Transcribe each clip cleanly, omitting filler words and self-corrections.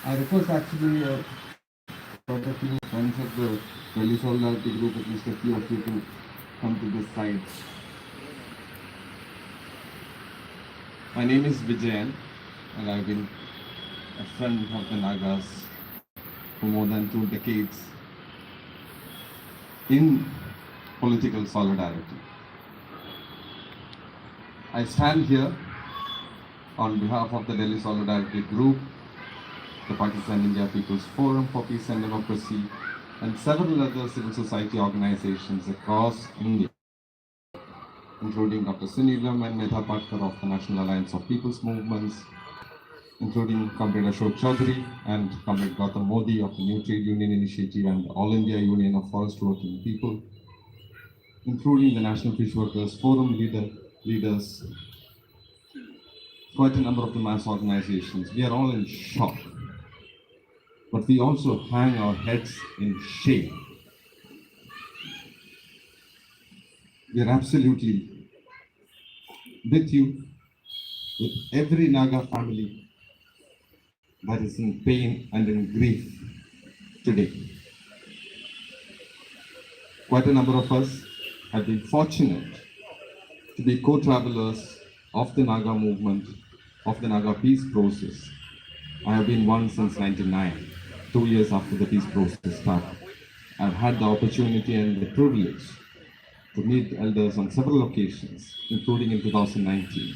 I request actually quite a few friends of the Delhi Solidarity group, at least a few of you, to come to this side. My name is Vijayan, and I've been a friend of the Nagas for more than 2 decades in political solidarity. I stand here on behalf of the Delhi Solidarity Group, the Pakistan India People's Forum for Peace and Democracy, and several other civil society organizations across India, including Dr. Sunilam and Medha Patkar of the National Alliance of People's Movements, including Comrade Ashok Chaudhary and Comrade Gautam Modi of the New Trade Union Initiative and the All India Union of Forest Working People, including the National Fish Workers Forum leaders, quite a number of the mass organizations. We are all in shock, but we also hang our heads in shame. We are absolutely with you, with every Naga family that is in pain and in grief today. Quite a number of us have been fortunate to be co-travelers of the Naga movement, of the Naga peace process. I have been one since 1999, 2 years after the peace process started. I've had the opportunity and the privilege to meet the elders on several occasions, including in 2019.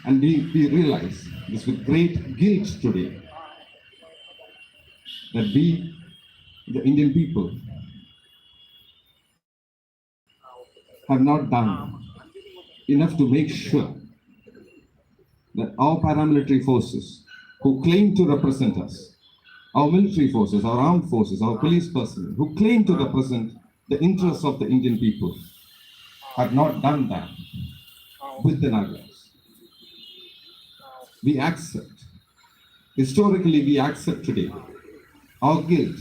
And we realize this with great guilt today, that we, the Indian people, have not done enough to make sure that our paramilitary forces who claim to represent us, our military forces, our armed forces, our police personnel, who claim to represent the interests of the Indian people, have not done that with the Nagas. We accept, historically we accept today, our guilt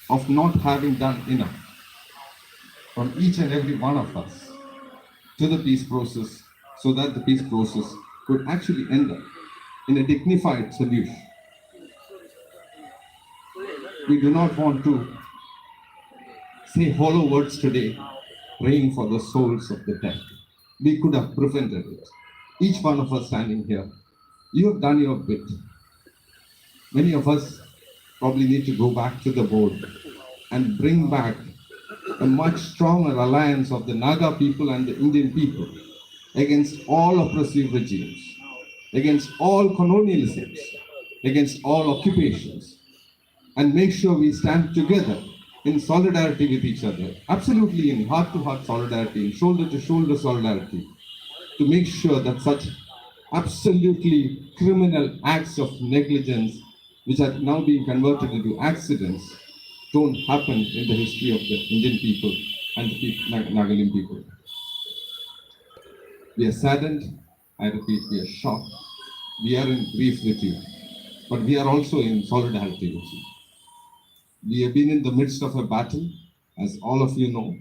of not having done enough from each and every one of us to the peace process, so that the peace process could actually end up in a dignified solution. We do not want to say hollow words today, praying for the souls of the dead. We could have prevented it. Each one of us standing here, you have done your bit. Many of us probably need to go back to the board and bring back a much stronger alliance of the Naga people and the Indian people against all oppressive regimes, against all colonialisms, against all occupations, and make sure we stand together in solidarity with each other, absolutely in heart-to-heart solidarity, in shoulder-to-shoulder solidarity, to make sure that such absolutely criminal acts of negligence, which are now being converted into accidents, don't happen in the history of the Indian people and the Nagaland people. We are saddened, I repeat, we are shocked, we are in grief with you, but we are also in solidarity with you. We have been in the midst of a battle, as all of you know,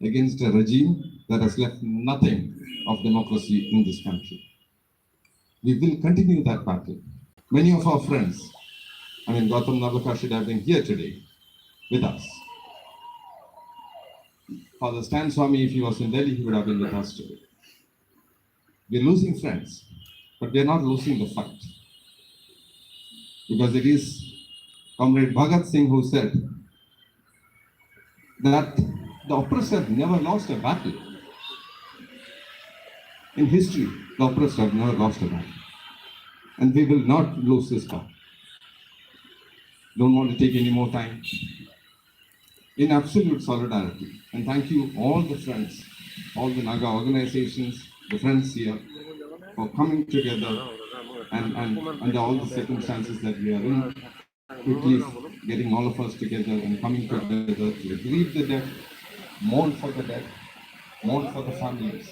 against a regime that has left nothing of democracy in this country. We will continue that battle. Many of our friends, Gautam Navaka should have been here today with us. Father Stan Swami, if he was in Delhi, he would have been with us today. We're losing friends, but we're not losing the fight. Because it is Comrade Bhagat Singh who said that the oppressed have never lost a battle. In history, the oppressed have never lost a battle. And we will not lose this battle. Don't want to take any more time. In absolute solidarity, and thank you all the friends, all the Naga organizations, the friends here, for coming together and under all the circumstances that we are in, quickly getting all of us together and coming together to grieve the death, mourn for the death, mourn for the families,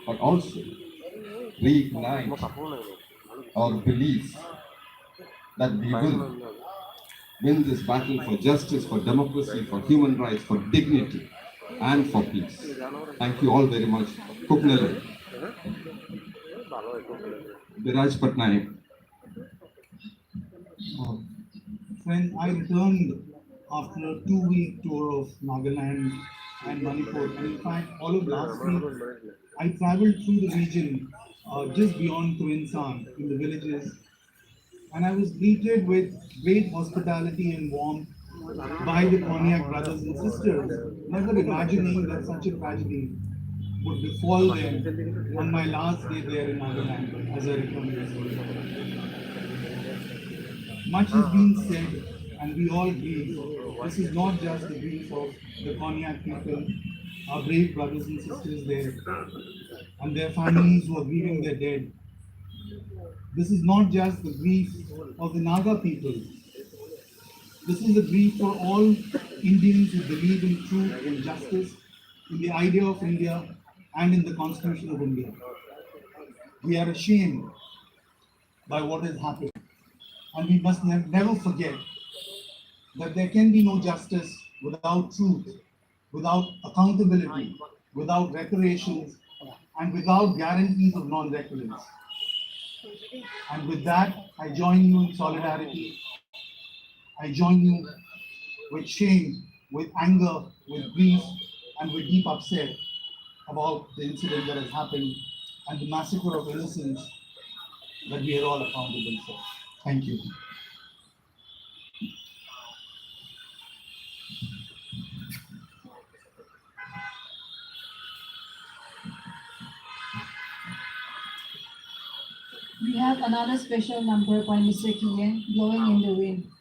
but also reignite our belief that we will win this battle for justice, for democracy, for human rights, for dignity, and for peace. Thank you all very much. Kuknele. Biraj Patnaik. When I returned after a 2 week tour of Nagaland and Manipur, and in fact, all of last week, I traveled through the region just beyond Tuinsan in the villages, and I was greeted with great hospitality and warmth by the Konyak brothers and sisters, never imagining that such a tragedy would befall them on my last day there in Nagaland as I returned yesterday. Much has been said, and we all grieve. This is not just the grief of the Konyak people, our brave brothers and sisters there, and their families who are grieving their dead. This is not just the grief of the Naga people. This is the grief for all Indians who believe in truth and justice, in the idea of India, and in the Constitution of India. We are ashamed by what has happened, and we must never forget that there can be no justice without truth, without accountability, without reparations, and without guarantees of non-recurrence. And with that, I join you in solidarity. I join you with shame, with anger, with grief, and with deep upset about the incident that has happened and the massacre of innocents that we are all accountable for. Thank you. We have another special number by Mr. Kian, Blowing in the Wind.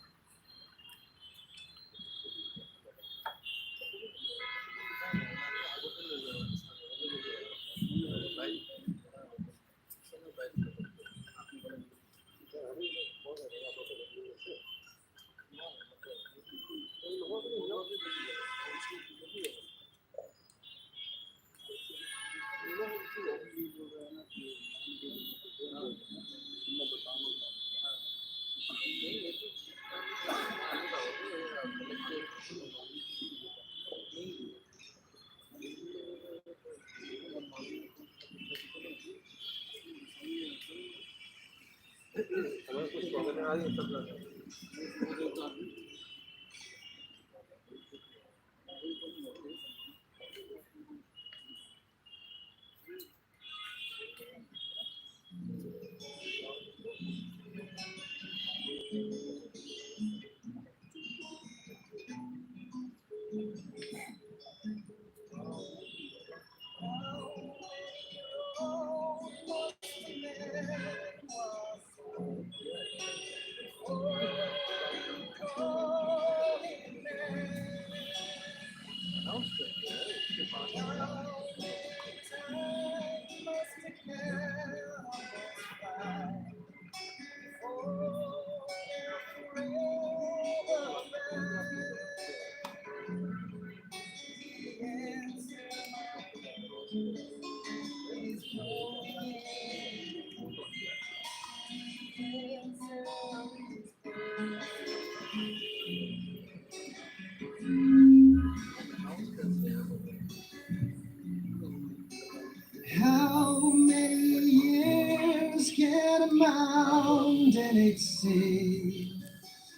How many years can a mountain exceed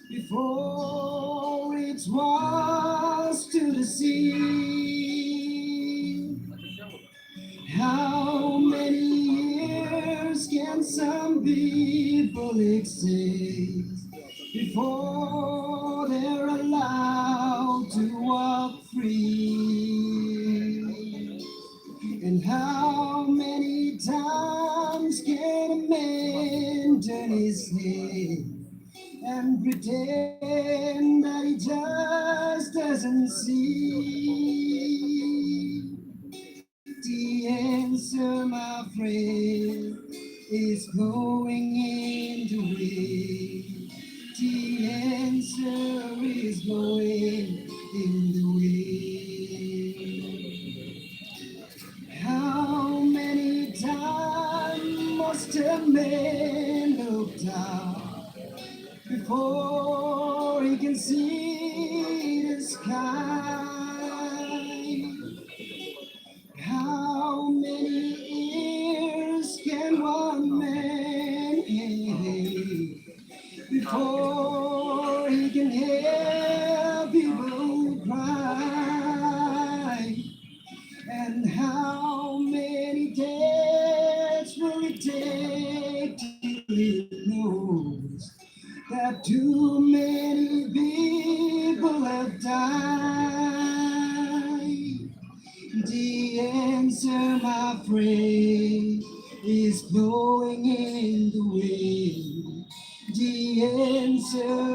before it's washed to the sea? How many years can some people exist before they're allowed to walk free? And how many times can a man turn his head and pretend that he just doesn't see? The answer, my friend, is going into it. The answer is going in the wind. How many times must a man look down before he can see the sky? How many ears can one before he can hear people cry. And how many days will it take till he knows that too many people have died? The answer, my friend, is blowing in the wind. The answer,